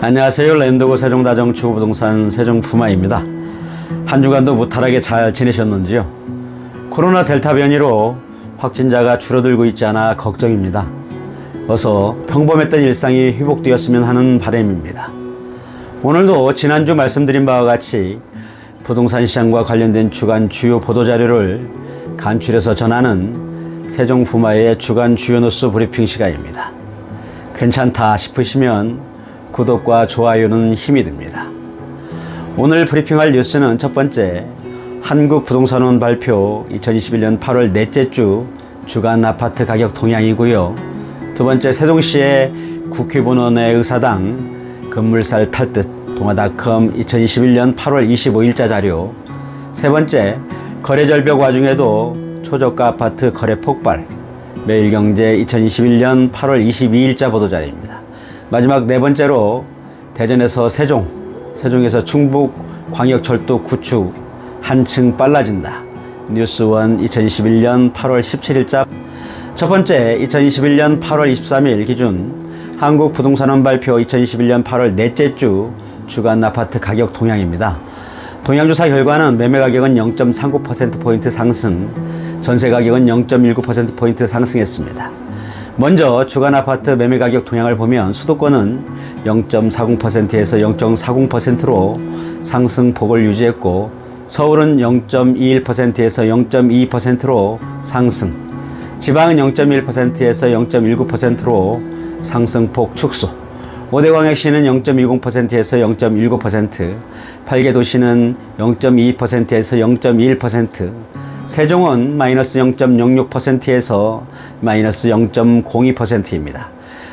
안녕하세요. 랜더고 세종다정초부동산 세종푸마입니다. 한 주간도 무탈하게 잘 지내셨는지요? 코로나 델타 변이로 확진자가 줄어들고 있지 않아 걱정입니다. 어서 평범했던 일상이 회복되었으면 하는 바람입니다. 오늘도 지난주 말씀드린 바와 같이 부동산 시장과 관련된 주간 주요 보도자료를 간추려서 전하는 세종푸마의 주간 주요 뉴스 브리핑 시간입니다. 괜찮다 싶으시면 구독과 좋아요는 힘이 됩니다. 오늘 브리핑할 뉴스는 첫 번째, 한국부동산원 발표 2021년 8월 넷째 주 주간 아파트 가격 동향이고요. 두 번째, 세종시의 국회본원의 의사당 급물살 탈듯 동아닷컴 2021년 8월 25일자 자료. 세 번째, 거래절벽 와중에도 초저가 아파트 거래 폭발 매일경제 2021년 8월 22일자 보도자료입니다. 마지막 네 번째로 대전에서 세종에서 충북광역철도 구축 한층 빨라진다. 뉴스원 2021년 8월 17일자. 첫 번째, 2021년 8월 23일 기준 한국부동산원 발표 2021년 8월 넷째 주 주간 아파트 가격 동향입니다. 동향조사 결과는 매매 가격은 0.39%포인트 상승, 전세 가격은 0.19%포인트 상승했습니다. 먼저 주간 아파트 매매 가격 동향을 보면 수도권은 0.40%에서 0.40%로 상승폭을 유지했고, 서울은 0.21%에서 0.22%로 상승, 지방은 0.1%에서 0.19%로 상승폭 축소, 5대 광역시는 0.20%에서 0.19%, 8개 도시는 0.22%에서 0.21%, 세종은 마이너스 0.06%에서 마이너스 0.02%입니다.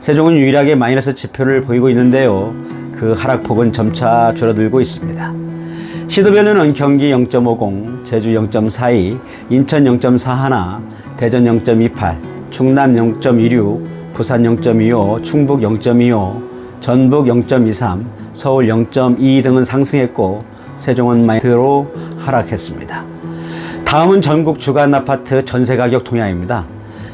세종은 유일하게 마이너스 지표를 보이고 있는데요. 그 하락폭은 점차 줄어들고 있습니다. 시도별로는 경기 0.50, 제주 0.42, 인천 0.41, 대전 0.28, 충남 0.26, 부산 0.25, 충북 0.25, 전북 0.23, 서울 0.22 등은 상승했고, 세종은 마이너스로 하락했습니다. 다음은 전국 주간 아파트 전세 가격 동향입니다.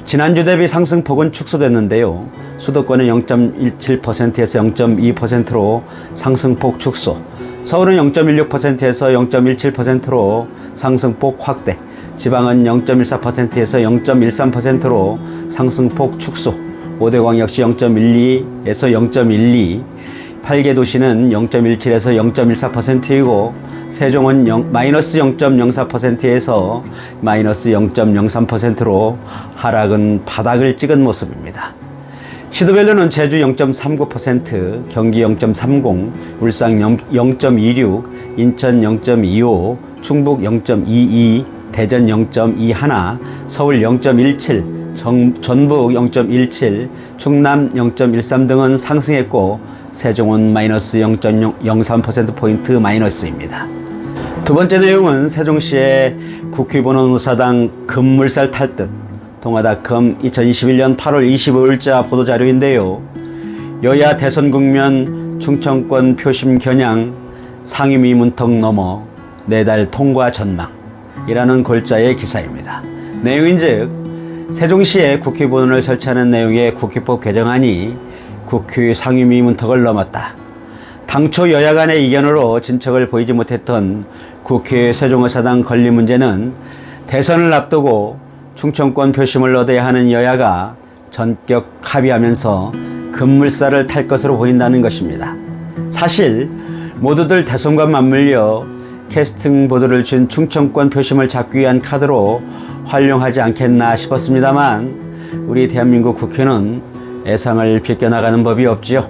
지난주 대비 상승폭은 축소됐는데요. 수도권은 0.17%에서 0.2%로 상승폭 축소, 서울은 0.16%에서 0.17%로 상승폭 확대, 지방은 0.14%에서 0.13%로 상승폭 축소, 5대 광역시 0.12에서 0.12, 8개 도시는 0.17에서 0.14%이고 세종은 마이너스 0.04%에서 마이너스 0.03%로 하락은 바닥을 찍은 모습입니다. 시도별로는 제주 0.39%, 경기 0.30, 울산 0.26, 인천 0.25, 충북 0.22, 대전 0.21, 서울 0.17, 전북 0.17, 충남 0.13 등은 상승했고, 세종은 마이너스 0.03%포인트 마이너스입니다. 두 번째 내용은 세종시의 국회본원 의사당 급물살 탈듯 동아닷컴 2021년 8월 25일자 보도자료인데요. 여야 대선 국면 충청권 표심 겨냥 상임위 문턱 넘어 내달 통과 전망이라는 골자의 기사입니다. 내용인즉 세종시에 국회본원을 설치하는 내용의 국회법 개정안이 국회 상임위 문턱을 넘었다. 당초 여야 간의 이견으로 진척을 보이지 못했던 국회 세종의사당 건립 문제는 대선을 앞두고 충청권 표심을 얻어야 하는 여야가 전격 합의하면서 급물살을 탈 것으로 보인다는 것입니다. 사실 모두들 대선과 맞물려 캐스팅 보드를 준 충청권 표심을 잡기 위한 카드로 활용하지 않겠나 싶었습니다만, 우리 대한민국 국회는 애상을 비껴나가는 법이 없지요.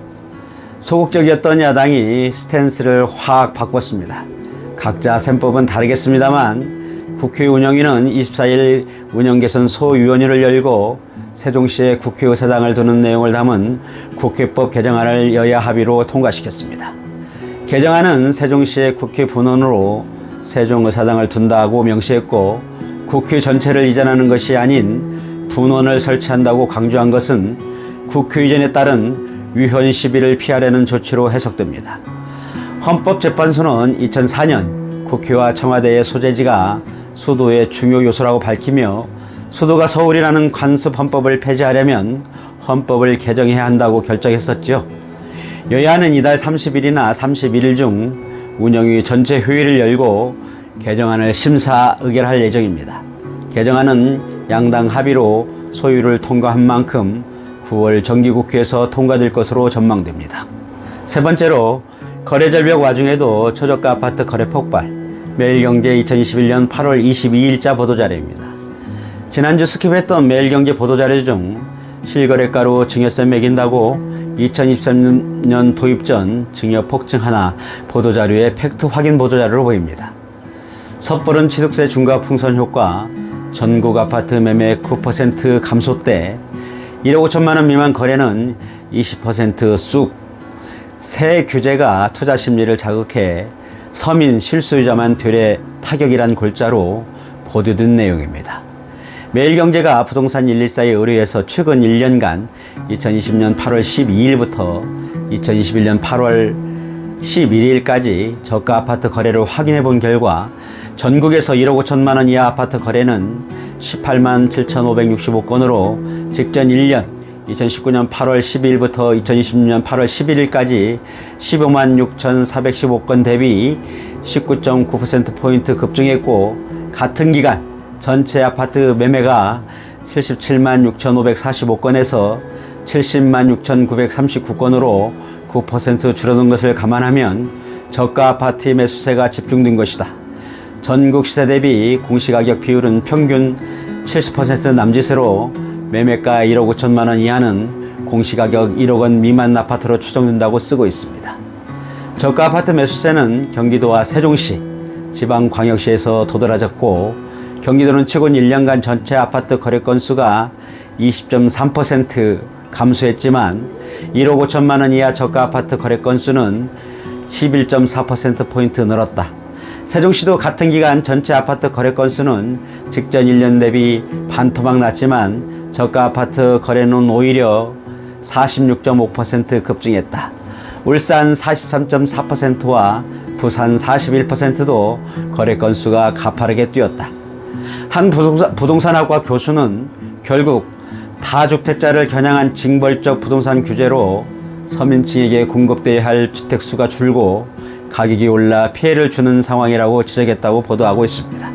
소극적이었던 야당이 스탠스를 확 바꿨습니다. 각자 셈법은 다르겠습니다만 국회 운영위는 24일 운영개선 소위원회를 열고 세종시의 국회의사당을 두는 내용을 담은 국회법 개정안을 여야 합의로 통과시켰습니다. 개정안은 세종시의 국회 분원으로 세종의사당을 둔다고 명시했고, 국회 전체를 이전하는 것이 아닌 분원을 설치한다고 강조한 것은 국회 이전에 따른 위헌 시비를 피하려는 조치로 해석됩니다. 헌법재판소는 2004년 국회와 청와대의 소재지가 수도의 중요 요소라고 밝히며 수도가 서울이라는 관습 헌법을 폐지하려면 헌법을 개정해야 한다고 결정했었죠. 여야는 이달 30일이나 31일 중 운영위 전체 회의를 열고 개정안을 심사 의결할 예정입니다. 개정안은 양당 합의로 소위를 통과한 만큼 9월 정기국회에서 통과될 것으로 전망됩니다. 세 번째로 거래절벽 와중에도 초저가 아파트 거래 폭발, 매일경제 2021년 8월 22일자 보도자료입니다. 지난주 스킵했던 매일경제 보도자료 중 실거래가로 증여세 매긴다고 2023년 도입 전 증여 폭증 하나 보도자료의 팩트 확인 보도자료로 보입니다. 섣부른 취득세 중과 풍선 효과, 전국 아파트 매매 9% 감소 때 1억 5천만 원 미만 거래는 20% 쑥, 새 규제가 투자 심리를 자극해 서민 실수요자만 되레 타격이란 골자로 보도된 내용입니다. 매일경제가 부동산 114의 의뢰에서 최근 1년간 2020년 8월 12일부터 2021년 8월 11일까지 저가 아파트 거래를 확인해 본 결과 전국에서 1억 5천만 원 이하 아파트 거래는 18만 7,565건으로 직전 1년 2019년 8월 12일부터 2020년 8월 11일까지 15만 6,415건 대비 19.9%포인트 급증했고, 같은 기간 전체 아파트 매매가 77만 6,545건에서 70만 6,939건으로 9% 줄어든 것을 감안하면 저가 아파트 매수세가 집중된 것이다. 전국 시세 대비 공시가격 비율은 평균 70% 남짓으로 매매가 1억 5천만 원 이하는 공시가격 1억 원 미만 아파트로 추정된다고 쓰고 있습니다. 저가 아파트 매수세는 경기도와 세종시, 지방광역시에서 도드라졌고, 경기도는 최근 1년간 전체 아파트 거래 건수가 20.3% 감소했지만 1억 5천만 원 이하 저가 아파트 거래 건수는 11.4%포인트 늘었다. 세종시도 같은 기간 전체 아파트 거래 건수는 직전 1년 대비 반토막 났지만 저가 아파트 거래는 오히려 46.5% 급증했다. 울산 43.4%와 부산 41%도 거래 건수가 가파르게 뛰었다. 한 부동산학과 교수는 결국 다주택자를 겨냥한 징벌적 부동산 규제로 서민층에게 공급돼야 할 주택수가 줄고 가격이 올라 피해를 주는 상황이라고 지적했다고 보도하고 있습니다.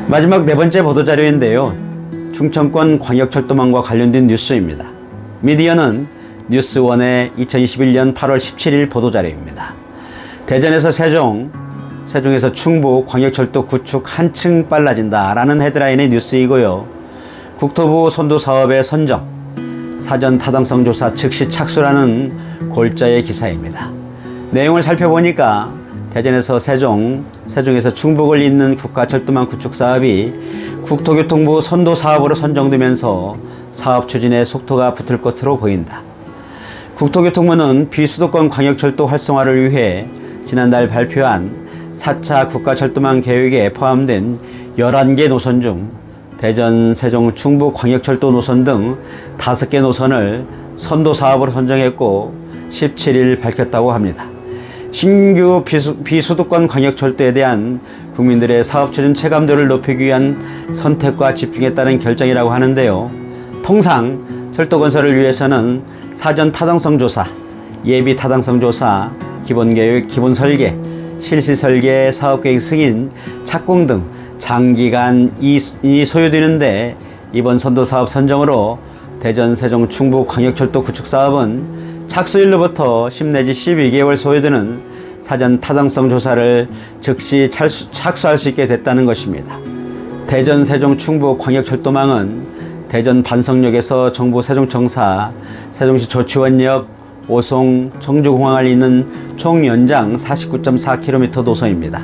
마지막 네 번째 보도자료인데요. 충청권 광역철도망과 관련된 뉴스입니다. 미디어는 뉴스원의 2021년 8월 17일 보도자료입니다. 대전에서 세종에서 충북 광역철도 구축 한층 빨라진다 라는 헤드라인의 뉴스이고요. 국토부 선도 사업의 선정, 사전 타당성 조사 즉시 착수라는 골자의 기사입니다. 내용을 살펴보니까 대전에서 세종에서 충북을 잇는 국가철도망 구축 사업이 국토교통부 선도 사업으로 선정되면서 사업 추진에 속도가 붙을 것으로 보인다. 국토교통부는 비수도권 광역철도 활성화를 위해 지난달 발표한 4차 국가철도망 계획에 포함된 11개 노선 중 대전, 세종, 충북 광역철도 노선 등 5개 노선을 선도 사업으로 선정했고 17일 밝혔다고 합니다. 신규 비수도권 광역철도에 대한 국민들의 사업 추진 체감도를 높이기 위한 선택과 집중에 따른 결정이라고 하는데요. 통상 철도 건설을 위해서는 사전 타당성 조사, 예비 타당성 조사, 기본계획, 기본설계, 실시설계, 사업계획 승인, 착공 등 장기간이 소요되는데, 이번 선도사업 선정으로 대전, 세종, 충북 광역철도 구축사업은 착수일로부터 10 내지 12개월 소요되는 사전 타당성 조사를 즉시 착수할 수 있게 됐다는 것입니다. 대전, 세종, 충북 광역철도망은 대전 반석역에서 정부 세종청사, 세종시 조치원역, 오송, 청주공항을 잇는 총 연장 49.4km 노선입니다.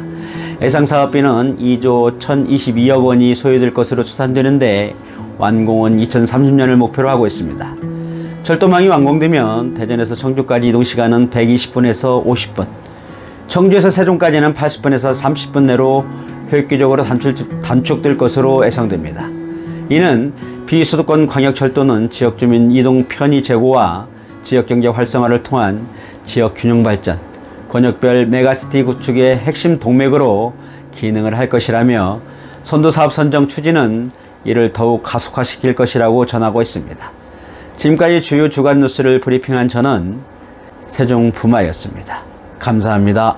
예상 사업비는 2조 1,022억 원이 소요될 것으로 추산되는데 완공은 2030년을 목표로 하고 있습니다. 철도망이 완공되면 대전에서 청주까지 이동시간은 120분에서 50분, 청주에서 세종까지는 80분에서 30분 내로 획기적으로 단축될 것으로 예상됩니다. 이는 비수도권 광역철도는 지역주민 이동 편의 제고와 지역경제 활성화를 통한 지역균형 발전, 권역별 메가시티 구축의 핵심 동맥으로 기능을 할 것이라며 선도사업 선정 추진은 이를 더욱 가속화시킬 것이라고 전하고 있습니다. 지금까지 주요 주간 뉴스를 브리핑한 저는 세종부마였습니다. 감사합니다.